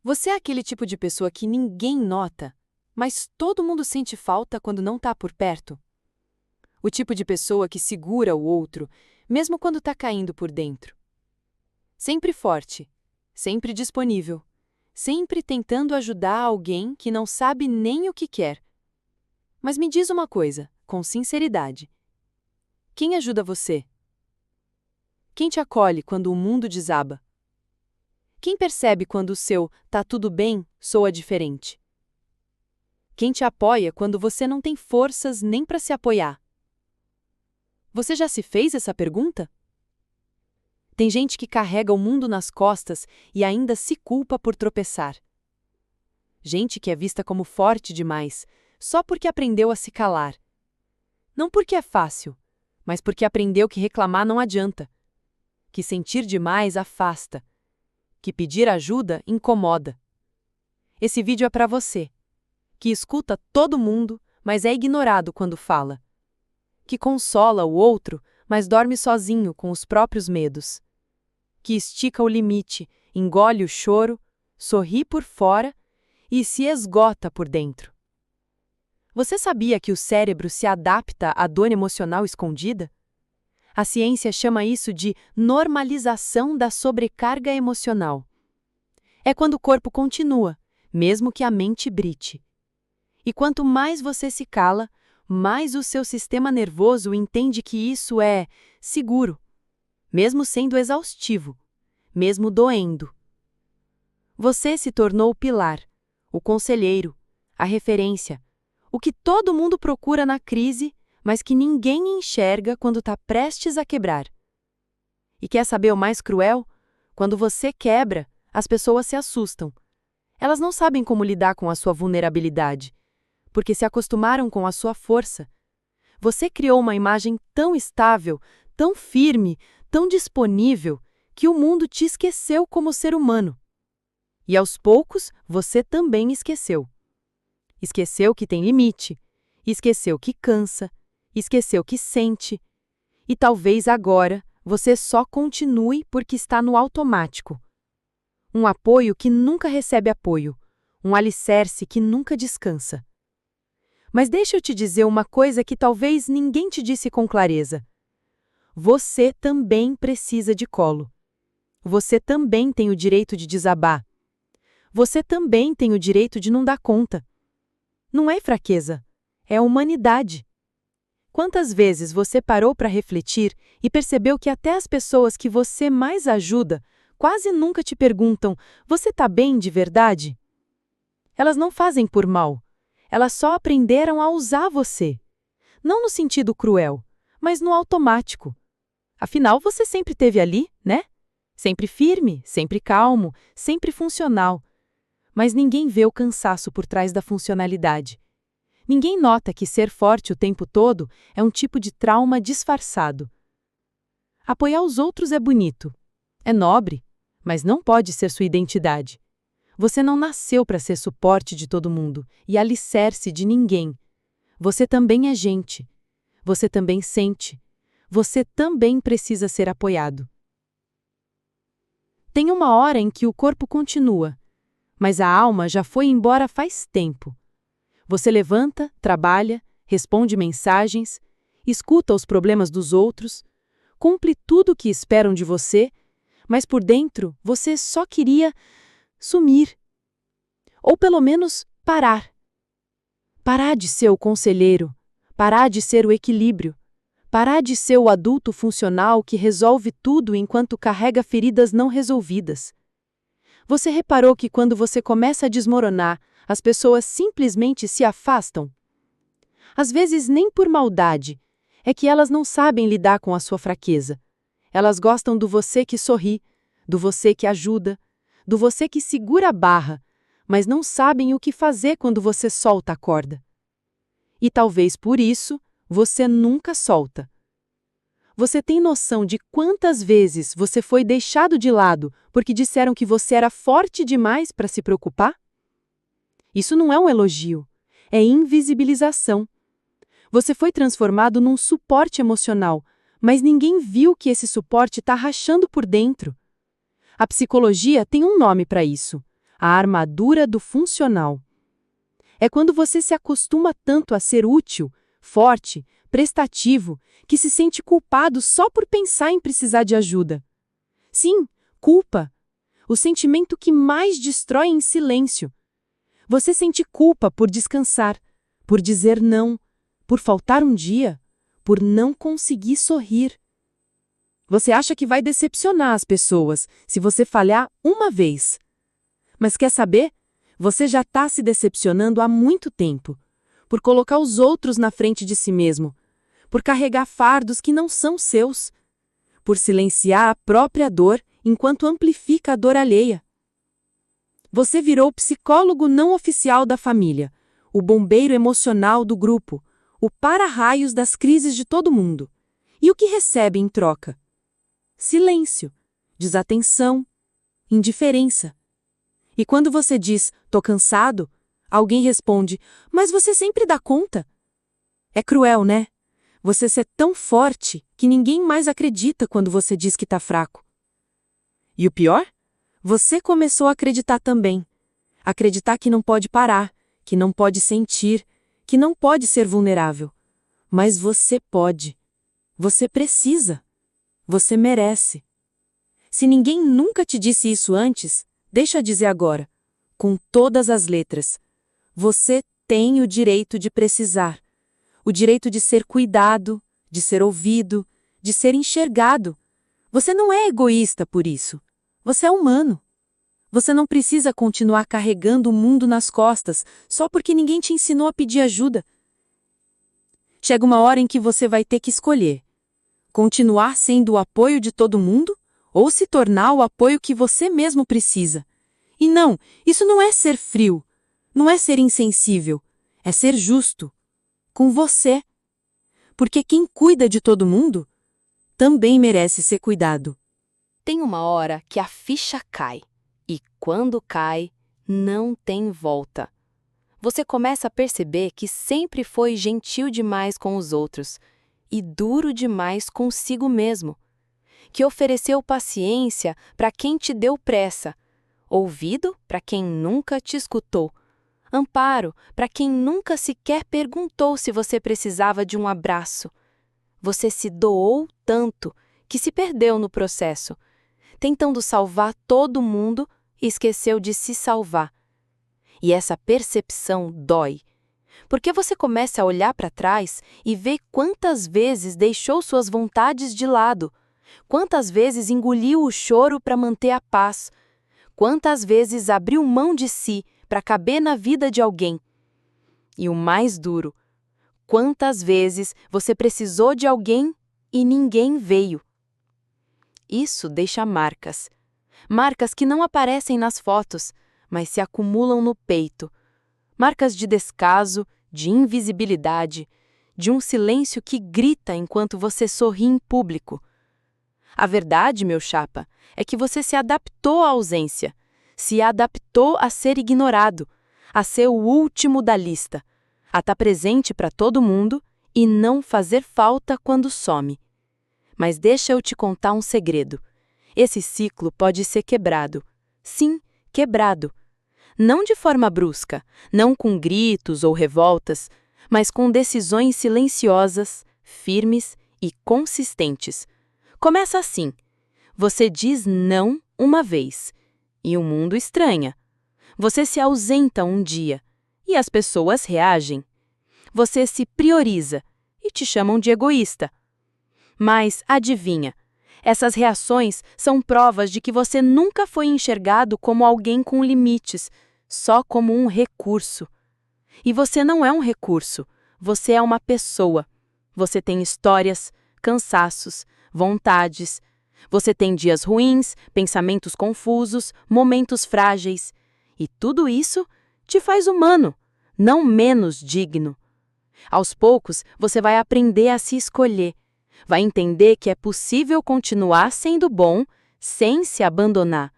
Você é aquele tipo de pessoa que ninguém nota, mas todo mundo sente falta quando não está por perto? O tipo de pessoa que segura o outro, mesmo quando está caindo por dentro. Sempre forte, sempre disponível, sempre tentando ajudar alguém que não sabe nem o que quer. Mas me diz uma coisa, com sinceridade. Quem ajuda você? Quem te acolhe quando o mundo desaba? Quem percebe quando o seu "tá tudo bem" soa diferente? Quem te apoia quando você não tem forças nem para se apoiar? Você já se fez essa pergunta? Tem gente que carrega o mundo nas costas e ainda se culpa por tropeçar. Gente que é vista como forte demais, só porque aprendeu a se calar. Não porque é fácil, mas porque aprendeu que reclamar não adianta. Que sentir demais afasta. Que pedir ajuda incomoda. Esse vídeo é para você, que escuta todo mundo, mas é ignorado quando fala. Que consola o outro, mas dorme sozinho com os próprios medos. Que estica o limite, engole o choro, sorri por fora e se esgota por dentro. Você sabia que o cérebro se adapta à dor emocional escondida? A ciência chama isso de normalização da sobrecarga emocional. É quando o corpo continua, mesmo que a mente brite. E quanto mais você se cala, mais o seu sistema nervoso entende que isso é seguro, mesmo sendo exaustivo, mesmo doendo. Você se tornou o pilar, o conselheiro, a referência, o que todo mundo procura na crise, mas que ninguém enxerga quando está prestes a quebrar. E quer saber o mais cruel? Quando você quebra, as pessoas se assustam. Elas não sabem como lidar com a sua vulnerabilidade, porque se acostumaram com a sua força. Você criou uma imagem tão estável, tão firme, tão disponível, que o mundo te esqueceu como ser humano. E aos poucos, você também esqueceu. Esqueceu que tem limite, esqueceu que cansa, esqueceu que sente. E talvez agora você só continue porque está no automático. Um apoio que nunca recebe apoio, um alicerce que nunca descansa. Mas deixa eu te dizer uma coisa que talvez ninguém te disse com clareza. Você também precisa de colo. Você também tem o direito de desabar. Você também tem o direito de não dar conta. Não é fraqueza, é humanidade. Quantas vezes você parou para refletir e percebeu que até as pessoas que você mais ajuda quase nunca te perguntam: você está bem de verdade? Elas não fazem por mal. Elas só aprenderam a usar você. Não no sentido cruel, mas no automático. Afinal, você sempre esteve ali, né? Sempre firme, sempre calmo, sempre funcional. Mas ninguém vê o cansaço por trás da funcionalidade. Ninguém nota que ser forte o tempo todo é um tipo de trauma disfarçado. Apoiar os outros é bonito, é nobre, mas não pode ser sua identidade. Você não nasceu para ser suporte de todo mundo e alicerce de ninguém. Você também é gente. Você também sente. Você também precisa ser apoiado. Tem uma hora em que o corpo continua, mas a alma já foi embora faz tempo. Você levanta, trabalha, responde mensagens, escuta os problemas dos outros, cumpre tudo o que esperam de você, mas por dentro você só queria sumir. Ou pelo menos parar. Parar de ser o conselheiro, parar de ser o equilíbrio, parar de ser o adulto funcional que resolve tudo enquanto carrega feridas não resolvidas. Você reparou que quando você começa a desmoronar, as pessoas simplesmente se afastam? Às vezes nem por maldade, é que elas não sabem lidar com a sua fraqueza. Elas gostam do você que sorri, do você que ajuda, do você que segura a barra, mas não sabem o que fazer quando você solta a corda. E talvez por isso, você nunca solta. Você tem noção de quantas vezes você foi deixado de lado porque disseram que você era forte demais para se preocupar? Isso não é um elogio, é invisibilização. Você foi transformado num suporte emocional, mas ninguém viu que esse suporte está rachando por dentro. A psicologia tem um nome para isso: a armadura do funcional. É quando você se acostuma tanto a ser útil, forte, prestativo, que se sente culpado só por pensar em precisar de ajuda. Sim, culpa. O sentimento que mais destrói em silêncio. Você sente culpa por descansar, por dizer não, por faltar um dia, por não conseguir sorrir. Você acha que vai decepcionar as pessoas se você falhar uma vez. Mas quer saber? Você já está se decepcionando há muito tempo, por colocar os outros na frente de si mesmo, por carregar fardos que não são seus, por silenciar a própria dor enquanto amplifica a dor alheia. Você virou o psicólogo não oficial da família, o bombeiro emocional do grupo, o para-raios das crises de todo mundo. E o que recebe em troca? Silêncio, desatenção, indiferença. E quando você diz, "tô cansado", alguém responde, "mas você sempre dá conta". É cruel, né? Você ser tão forte que ninguém mais acredita quando você diz que tá fraco. E o pior? Você começou a acreditar também. Acreditar que não pode parar, que não pode sentir, que não pode ser vulnerável. Mas você pode. Você precisa. Você merece. Se ninguém nunca te disse isso antes, deixa eu dizer agora, com todas as letras. Você tem o direito de precisar. O direito de ser cuidado, de ser ouvido, de ser enxergado. Você não é egoísta por isso. Você é humano. Você não precisa continuar carregando o mundo nas costas só porque ninguém te ensinou a pedir ajuda. Chega uma hora em que você vai ter que escolher. Continuar sendo o apoio de todo mundo ou se tornar o apoio que você mesmo precisa. E não, isso não é ser frio, não é ser insensível, é ser justo. Com você. Porque quem cuida de todo mundo também merece ser cuidado. Tem uma hora que a ficha cai. E quando cai, não tem volta. Você começa a perceber que sempre foi gentil demais com os outros e duro demais consigo mesmo. Que ofereceu paciência para quem te deu pressa, ouvido para quem nunca te escutou, amparo para quem nunca sequer perguntou se você precisava de um abraço. Você se doou tanto que se perdeu no processo, tentando salvar todo mundo e esqueceu de se salvar. E essa percepção dói, porque você começa a olhar para trás e ver quantas vezes deixou suas vontades de lado, quantas vezes engoliu o choro para manter a paz, quantas vezes abriu mão de si para caber na vida de alguém. E o mais duro, quantas vezes você precisou de alguém e ninguém veio. Isso deixa marcas. Marcas que não aparecem nas fotos, mas se acumulam no peito. Marcas de descaso, de invisibilidade, de um silêncio que grita enquanto você sorri em público. A verdade, meu chapa, é que você se adaptou à ausência, se adaptou a ser ignorado, a ser o último da lista, a estar presente para todo mundo e não fazer falta quando some. Mas deixa eu te contar um segredo. Esse ciclo pode ser quebrado. Sim, quebrado. Não de forma brusca, não com gritos ou revoltas, mas com decisões silenciosas, firmes e consistentes. Começa assim. Você diz não uma vez, e o mundo estranha. Você se ausenta um dia, e as pessoas reagem. Você se prioriza, e te chamam de egoísta. Mas, adivinha, essas reações são provas de que você nunca foi enxergado como alguém com limites, só como um recurso. E você não é um recurso, você é uma pessoa. Você tem histórias, cansaços, vontades. Você tem dias ruins, pensamentos confusos, momentos frágeis. E tudo isso te faz humano, não menos digno. Aos poucos, você vai aprender a se escolher. Vai entender que é possível continuar sendo bom sem se abandonar.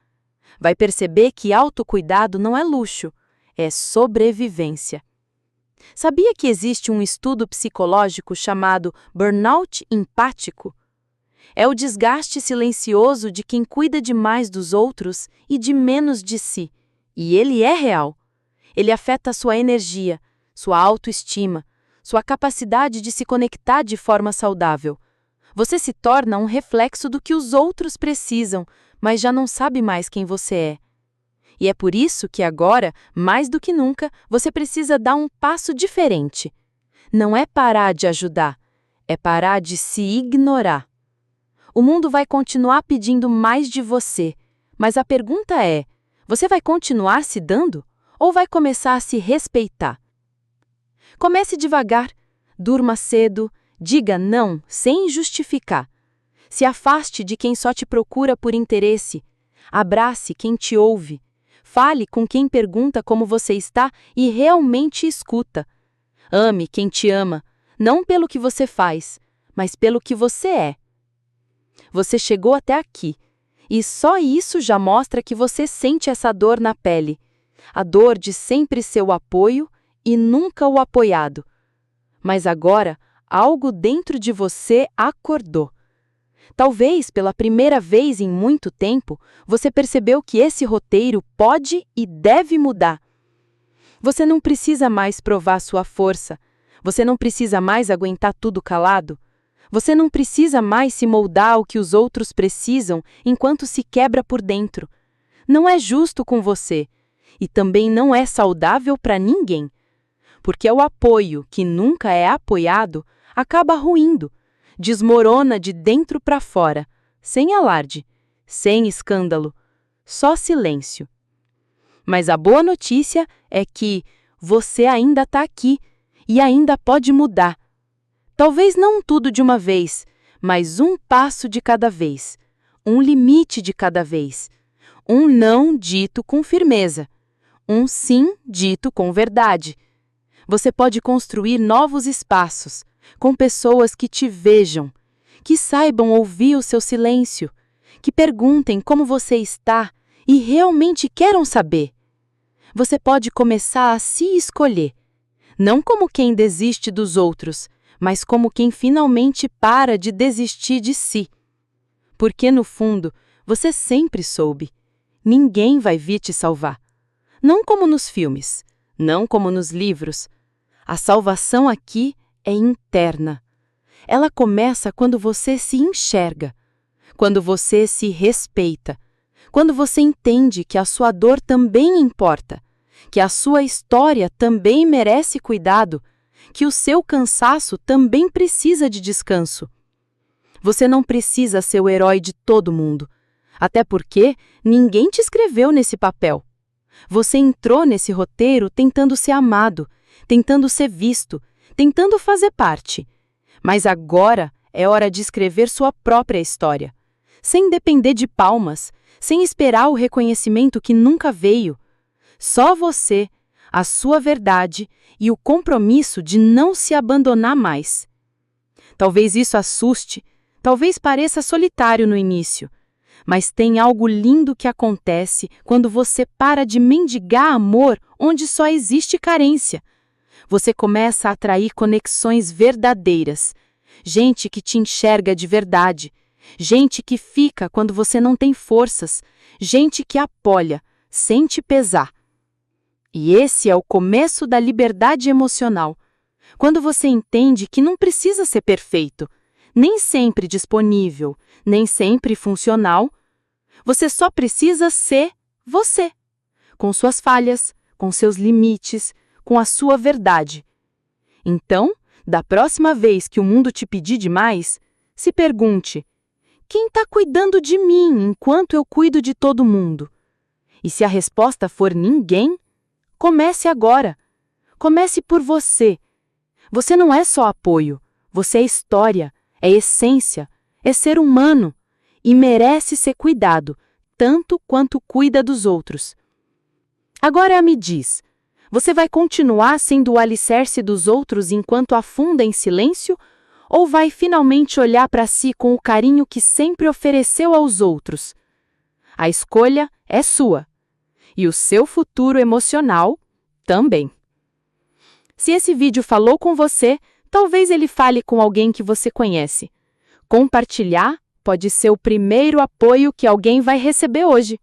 Vai perceber que autocuidado não é luxo, é sobrevivência. Sabia que existe um estudo psicológico chamado burnout empático? É o desgaste silencioso de quem cuida demais dos outros e de menos de si. E ele é real. Ele afeta a sua energia, sua autoestima, sua capacidade de se conectar de forma saudável. Você se torna um reflexo do que os outros precisam, mas já não sabe mais quem você é. E é por isso que agora, mais do que nunca, você precisa dar um passo diferente. Não é parar de ajudar, é parar de se ignorar. O mundo vai continuar pedindo mais de você, mas a pergunta é: você vai continuar se dando ou vai começar a se respeitar? Comece devagar, durma cedo, diga não sem justificar. Se afaste de quem só te procura por interesse. Abrace quem te ouve. Fale com quem pergunta como você está e realmente escuta. Ame quem te ama, não pelo que você faz, mas pelo que você é. Você chegou até aqui, e só isso já mostra que você sente essa dor na pele. A dor de sempre ser o apoio e nunca o apoiado. Mas agora, algo dentro de você acordou. Talvez pela primeira vez em muito tempo, você percebeu que esse roteiro pode e deve mudar. Você não precisa mais provar sua força. Você não precisa mais aguentar tudo calado. Você não precisa mais se moldar ao que os outros precisam enquanto se quebra por dentro. Não é justo com você. E também não é saudável para ninguém. Porque o apoio que nunca é apoiado acaba ruindo. Desmorona de dentro para fora, sem alarde, sem escândalo, só silêncio. Mas a boa notícia é que você ainda está aqui e ainda pode mudar. Talvez não tudo de uma vez, mas um passo de cada vez, um limite de cada vez, um não dito com firmeza, um sim dito com verdade. Você pode construir novos espaços, com pessoas que te vejam, que saibam ouvir o seu silêncio, que perguntem como você está e realmente queiram saber. Você pode começar a se escolher, não como quem desiste dos outros, mas como quem finalmente para de desistir de si. Porque, no fundo, você sempre soube. Ninguém vai vir te salvar. Não como nos filmes, não como nos livros. A salvação aqui é interna. Ela começa quando você se enxerga, quando você se respeita, quando você entende que a sua dor também importa, que a sua história também merece cuidado, que o seu cansaço também precisa de descanso. Você não precisa ser o herói de todo mundo, até porque ninguém te escreveu nesse papel. Você entrou nesse roteiro tentando ser amado, tentando ser visto, tentando fazer parte. Mas agora é hora de escrever sua própria história, sem depender de palmas, sem esperar o reconhecimento que nunca veio. Só você, a sua verdade e o compromisso de não se abandonar mais. Talvez isso assuste, talvez pareça solitário no início, mas tem algo lindo que acontece quando você para de mendigar amor onde só existe carência. Você começa a atrair conexões verdadeiras, gente que te enxerga de verdade, gente que fica quando você não tem forças, gente que apoia, sem te pesar. E esse é o começo da liberdade emocional, quando você entende que não precisa ser perfeito, nem sempre disponível, nem sempre funcional. Você só precisa ser você, com suas falhas, com seus limites, com a sua verdade. Então, da próxima vez que o mundo te pedir demais, se pergunte: quem está cuidando de mim enquanto eu cuido de todo mundo? E se a resposta for ninguém, comece agora. Comece por você. Você não é só apoio, você é história, é essência, é ser humano e merece ser cuidado, tanto quanto cuida dos outros. Agora me diz, você vai continuar sendo o alicerce dos outros enquanto afunda em silêncio, ou vai finalmente olhar para si com o carinho que sempre ofereceu aos outros? A escolha é sua, e o seu futuro emocional também. Se esse vídeo falou com você, talvez ele fale com alguém que você conhece. Compartilhar pode ser o primeiro apoio que alguém vai receber hoje.